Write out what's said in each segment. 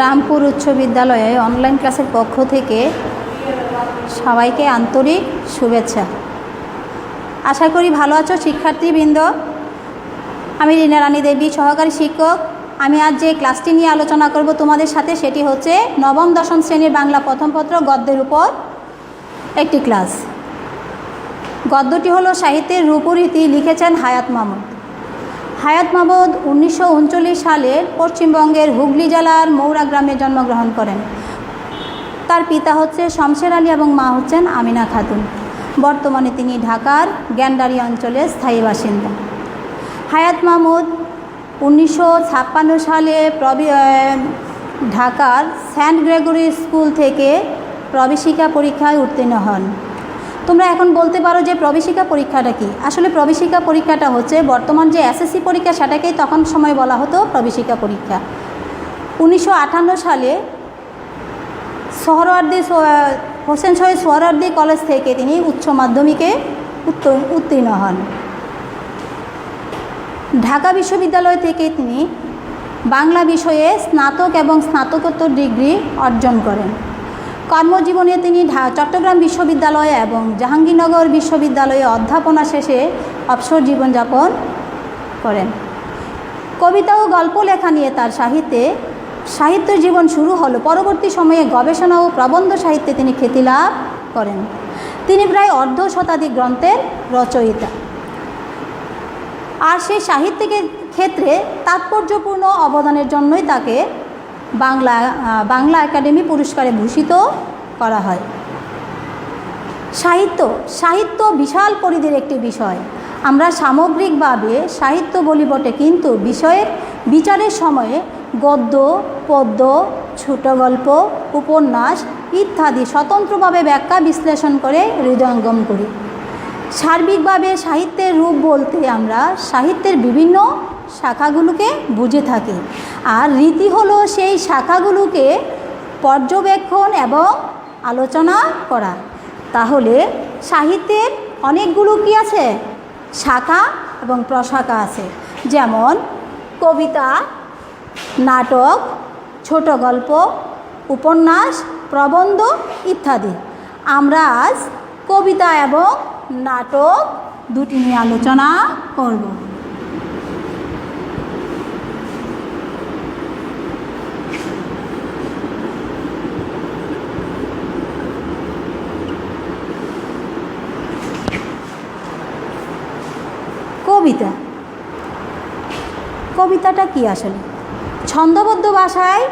রামপুর উচ্চ বিদ্যালয়ে অনলাইন ক্লাসের পক্ষ থেকে সবাইকে আন্তরিক শুভেচ্ছা। আশা করি ভালো আছো শিক্ষার্থীবৃন্দ। আমি রিনা রানী দেবী, সহকারী শিক্ষক। আমি আজ যে ক্লাসটি নিয়ে আলোচনা করব তোমাদের সাথে সেটি হচ্ছে নবম দশম শ্রেণীর বাংলা প্রথম পত্র গদ্যের উপর একটি ক্লাস। গদ্যটি হলো সাহিত্যের রূপরীতি, লিখেছেন হায়াত মাহমুদ। হায়াত মাহমুদ 1939 সালে পশ্চিমবঙ্গের হুগলি জেলার মৌরা গ্রামে জন্মগ্রহণ করেন। তার পিতা হচ্ছে শমশের আলী এবং মা হচ্ছেন আমিনা খাতুন। বর্তমানে তিনি ঢাকার গ্যান্ডারি অঞ্চলের স্থায়ী বাসিন্দা। হায়াত মাহমুদ 1956 সালে ঢাকার সেন্ট গ্রেগরি স্কুল থেকে প্রবেশিকা পরীক্ষায় উত্তীর্ণ হন। তোমরা এখন বলতে পারো যে প্রবেশিকা পরীক্ষাটা কি? আসলে প্রবেশিকা পরীক্ষাটা হচ্ছে বর্তমান যে এসএসসি পরীক্ষা সেটাকেই তখন সময় বলা হতো প্রবেশিকা পরীক্ষা। 1958 সালে হোসেন শহীদ সোহরাওয়ার্দী কলেজ থেকে তিনি উচ্চ মাধ্যমিকে উত্তীর্ণ হন। ঢাকা বিশ্ববিদ্যালয় থেকে তিনি বাংলা বিষয়ে স্নাতক এবং স্নাতকোত্তর ডিগ্রি অর্জন করেন। কর্মজীবনে তিনি চট্টগ্রাম বিশ্ববিদ্যালয় এবং জাহাঙ্গীরনগর বিশ্ববিদ্যালয়ে অধ্যাপনা শেষে অবসর জীবনযাপন করেন। কবিতা ও গল্প লেখা নিয়ে তার সাহিত্য জীবন শুরু হলো। পরবর্তী সময়ে গবেষণা ও প্রবন্ধ সাহিত্যে তিনি খ্যাতি লাভ করেন। তিনি প্রায় অর্ধ শতাধিক গ্রন্থের রচয়িতা। আর সেই সাহিত্যিক ক্ষেত্রে তাৎপর্যপূর্ণ অবদানের জন্যই তাকে বাংলা একাডেমি পুরস্কারে ভূষিত করা হয়। সাহিত্য বিশাল পরিধির একটি বিষয়। আমরা সামগ্রিকভাবে সাহিত্য বলি বটে, কিন্তু বিষয়ের বিচারের সময়ে গদ্য, পদ্য, ছোট গল্প, উপন্যাস ইত্যাদি স্বতন্ত্রভাবে ব্যাখ্যা বিশ্লেষণ করে হৃদয়ঙ্গম করি। সার্বিকভাবে সাহিত্যের রূপ বলতে আমরা সাহিত্যের বিভিন্ন শাখাগুলোকে বুঝে থাকি, আর রীতি হলো সেই শাখাগুলোকে পর্যবেক্ষণ এবং আলোচনা করা। তাহলে সাহিত্যের অনেকগুলো কি আছে? শাখা এবং প্রশাখা আছে, যেমন কবিতা, নাটক, ছোট গল্প, উপন্যাস, প্রবন্ধ ইত্যাদি। আমরা আজ কবিতা এবং নাটক দুটি নিয়ে আলোচনা করব। কবিতাটা কি আসলে? ছন্দবদ্ধ ভাষায়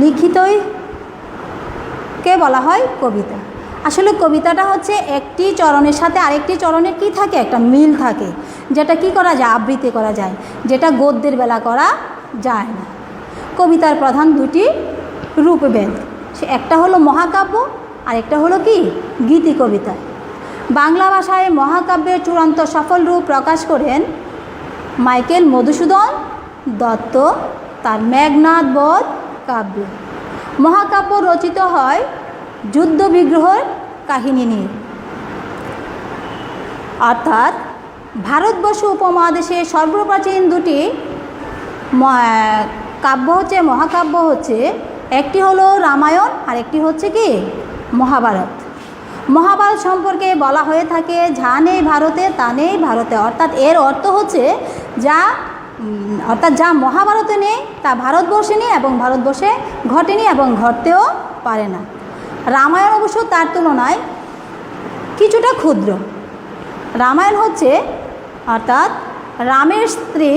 লিখিতই কে বলা হয় কবিতা। আসলে কবিতাটা হচ্ছে একটি চরণের সাথে আরেকটি চরণের কি থাকে? একটা মিল থাকে, যেটা কি করা যায়? আবৃত্তি করা যায়, যেটা গদ্যের বেলা করা যায় না। কবিতার প্রধান দুটি রূপভেদ, সে একটা হলো মহাকাব্য আর একটা হলো কি গীতি কবিতা। বাংলা ভাষায় মহাকাব্যের চূড়ান্ত সফল রূপ প্রকাশ করেন মাইকেল মধুসূদন দত্ত তার মেঘনাদ বধ কাব্য। মহাকাব্য রচিত হয় যুদ্ধ বিগ্রহের কাহিনী নিয়ে। অর্থাৎ ভারতবর্ষ উপমহাদেশের সর্বপ্রাচীন দুটি কাব্য হচ্ছে মহাকাব্য হচ্ছে, একটি হলো রামায়ণ আর একটি হচ্ছে কি মহাভারত। মহাভারত সম্পর্কে বলা হয়ে থাকে যা নেই ভারতে তা নেই ভারতে। অর্থাৎ এর অর্থ হচ্ছে যা মহাভারতে নেই তা ভারতবর্ষে নেই এবং ভারতবর্ষে ঘটেনি এবং ঘটতেও পারে না। রামায়ণ অবশ্য তার তুলনায় কিছুটা ক্ষুদ্র। রামায়ণ হচ্ছে অর্থাৎ রামের স্ত্রী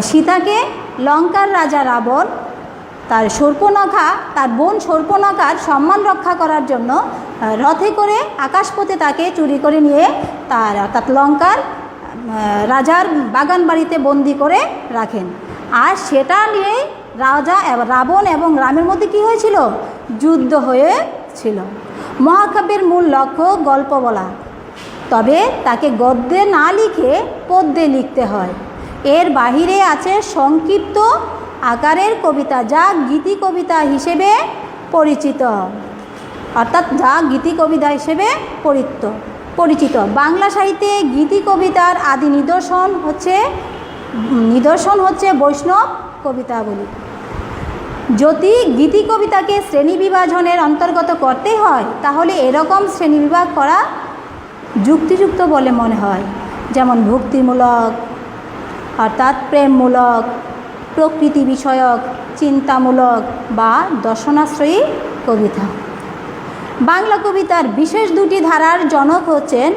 সীতাকে লঙ্কার রাজা রাবণ তার বোন শূর্পণখার সম্মান রক্ষা করার জন্য রথে করে আকাশপথে তাকে চুরি করে নিয়ে অর্থাৎ লঙ্কার রাজার বাগান বাড়িতে বন্দি করে রাখেন। আর সেটা নিয়েই রাবণ এবং রামের মধ্যে কি হয়েছিল? যুদ্ধ হয়েছিল। মহাকাব্যের মূল লক্ষ্য গল্প বলা, তবে তাকে গদ্যে না লিখে পদ্যে লিখতে হয়। এর বাহিরে আছে সংক্ষিপ্ত আকারের কবিতা, যা গীতি কবিতা হিসেবে পরিচিত। বাংলা সাহিত্যে গীতি কবিতার আদি নিদর্শন হচ্ছে বৈষ্ণব কবিতাবলী। যদি গীতি কবিতাকে শ্রেণীবিভাজনের অন্তর্গত করতেই হয় তাহলে এরকম শ্রেণীবিভাগ করা যুক্তিযুক্ত বলে মনে হয়, যেমন ভক্তিমূলক অর্থাৎ প্রেমমূলক, প্রকৃতি বিষয়ক, চিন্তামূলক বা দর্শনাশ্রয়ী কবিতা। বাংলা কবিতার বিশেষ দুটি ধারার জনক হচ্ছেন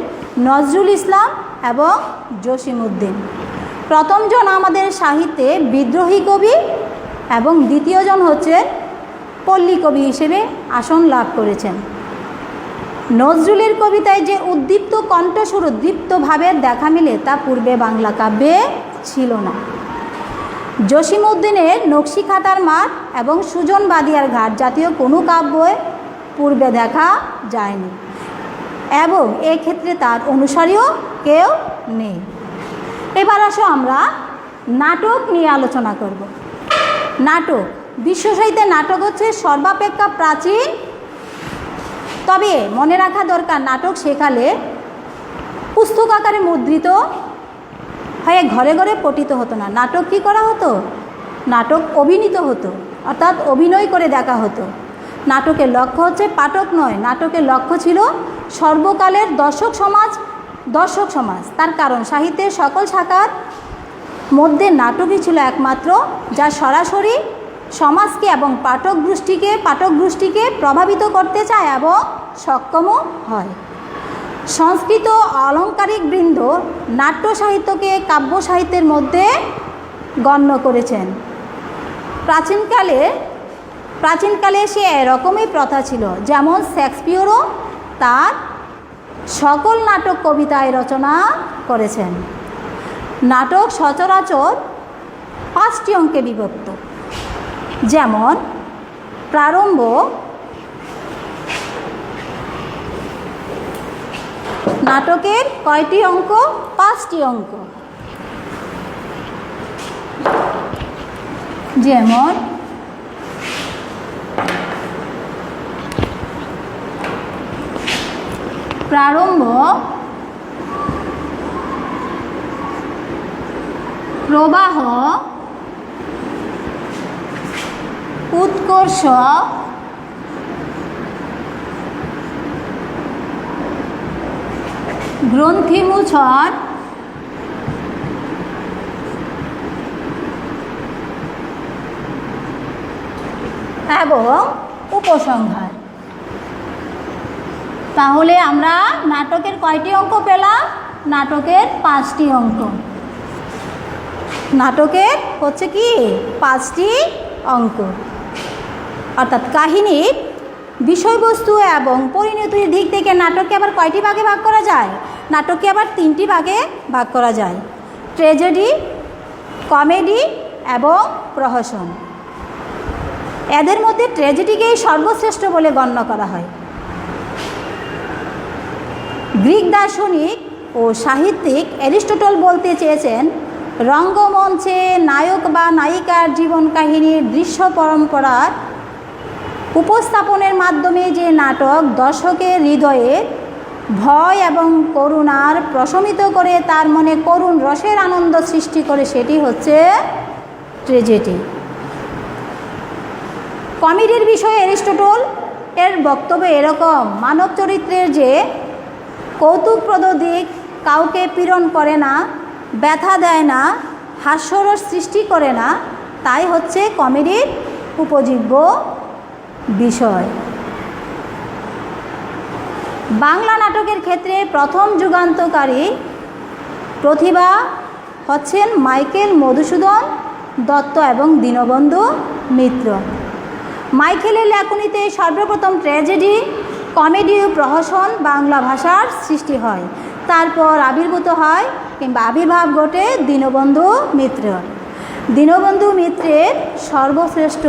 নজরুল ইসলাম এবং জসিমউদ্দিন। প্রথমজন আমাদের সাহিত্যে বিদ্রোহী কবি এবং দ্বিতীয়জন হচ্ছেন পল্লী কবি হিসেবে আসন লাভ করেছেন। নজরুলের কবিতায় যে উদ্দীপ্ত কণ্ঠস্বর, উদ্দীপ্ত ভাবের দেখা মিলে তা পূর্বে বাংলা কাব্যে ছিল না। জসিমউদ্দিনের নকশিকাঁথার মাঠ এবং সুজন বাদিয়ার ঘাট জাতীয় কোনো কাব্যে পূর্বে দেখা যায়নি এবং এক্ষেত্রে তার অনুসারীও কেউ নেই। এবার আসো আমরা নাটক নিয়ে আলোচনা করব। নাটক, বিশ্বসাহিত্যে নাটক হচ্ছে সর্বাপেক্ষা প্রাচীন, তবে মনে রাখা দরকার নাটক সেকালে পুস্তক আকারে মুদ্রিত হয়ে ঘরে ঘরে পঠিত হতো না। নাটক কী করা হতো? নাটক অভিনীত হতো, অর্থাৎ অভিনয় করে দেখা হতো। নাটকের লক্ষ্য হচ্ছে পাঠক নয়, নাটকের লক্ষ্য ছিল সর্বকালের দর্শক সমাজ। তার কারণ সাহিত্যের সকল শাখার মধ্যে নাটকই ছিল একমাত্র যা সরাসরি সমাজকে এবং পাঠক গোষ্ঠীকে প্রভাবিত করতে চায় এবং সক্ষমও হয়। সংস্কৃত অলঙ্কারিক বৃন্দ নাট্য সাহিত্যকে কাব্য সাহিত্যের মধ্যে গণ্য করেছেন। প্রাচীনকালে সে এরকমই প্রথা ছিল, যেমন শেক্সপিয়রও তার সকল নাটক কবিতায় রচনা করেছেন। নাটক সচরাচর 5টি অঙ্কে বিভক্ত, যেমন প্রারম্ভ, নাটকের কয়টি অঙ্ক? 5টি অঙ্ক। যেমন প্রারম্ভ, প্রবাহ, উৎকর্ষ, গ্রন্থিমোচন, এবং উপসংহার। তাহলে আমরা নাটকের কয়টি অঙ্ক পেলাম? নাটকের 5টি অঙ্ক। নাটকের হচ্ছে কি 5টি অঙ্ক, অর্থাৎ কাহিনীর বিষয়বস্তু এবং পরিণতির দিক থেকে নাটককে আবার কয়টি ভাগে ভাগ করা যায়? নাটককে আবার 3টি ভাগে ভাগ করা যায়: ট্র্যাজেডি, কমেডি এবং প্রহসন। এদের মধ্যে ট্র্যাজেডিকেই সর্বশ্রেষ্ঠ বলে গণ্য করা হয়। গ্রিক দার্শনিক ও সাহিত্যিক অ্যারিস্টটল বলতে চেয়েছেন, রঙ্গমঞ্চে নায়ক বা নায়িকার জীবন কাহিনীর দৃশ্য পরম্পরার উপস্থাপনের মাধ্যমে যে নাটক দর্শকের হৃদয়ে ভয় এবং করুণার প্রশমিত করে তার মনে করুণ রসের আনন্দ সৃষ্টি করে, সেটি হচ্ছে ট্র্যাজেডি। কমেডির বিষয়ে অ্যারিস্টটল এর বক্তব্য এরকম: মানব চরিত্রের যে কৌতুকপ্রদ দিক কাউকে পীড়ন করে না, ব্যথা দেয় না, হাস্যরস সৃষ্টি করে না, তাই হচ্ছে কমেডির উপজীব্য বিষয়। বাংলা নাটকের ক্ষেত্রে প্রথম যুগান্তকারী প্রতিভা হচ্ছেন মাইকেল মধুসূদন দত্ত এবং দীনবন্ধু মিত্র। মাইকেলের লেখনীতে সর্বপ্রথম ট্র্যাজেডি, কমেডি ও প্রহসন বাংলা ভাষার সৃষ্টি হয়। তারপর আবির্ভাব ঘটে দীনবন্ধু মিত্র। দীনবন্ধু মিত্রের সর্বশ্রেষ্ঠ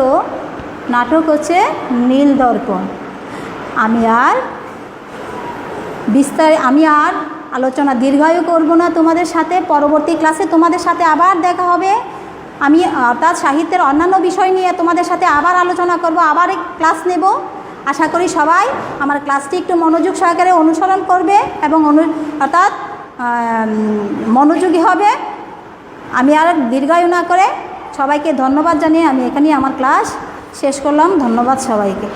নাটক হচ্ছে নীলদর্পণ। আমি আর আলোচনা দীর্ঘায়ু করব না তোমাদের সাথে। পরবর্তী ক্লাসে তোমাদের সাথে আবার দেখা হবে। আমি অর্থাৎ সাহিত্যের অন্যান্য বিষয় নিয়ে তোমাদের সাথে আবার আলোচনা করব, আবার ক্লাস নেব। আশা করি সবাই আমার ক্লাসটি একটু মনোযোগ সহকারে অনুসরণ করবে এবং অর্থাৎ মনোযোগী হবে। আমি আর দীর্ঘায়ু না করে সবাইকে ধন্যবাদ জানিয়ে আমি এখানেই আমার ক্লাস শেষ করলাম। ধন্যবাদ সবাইকে।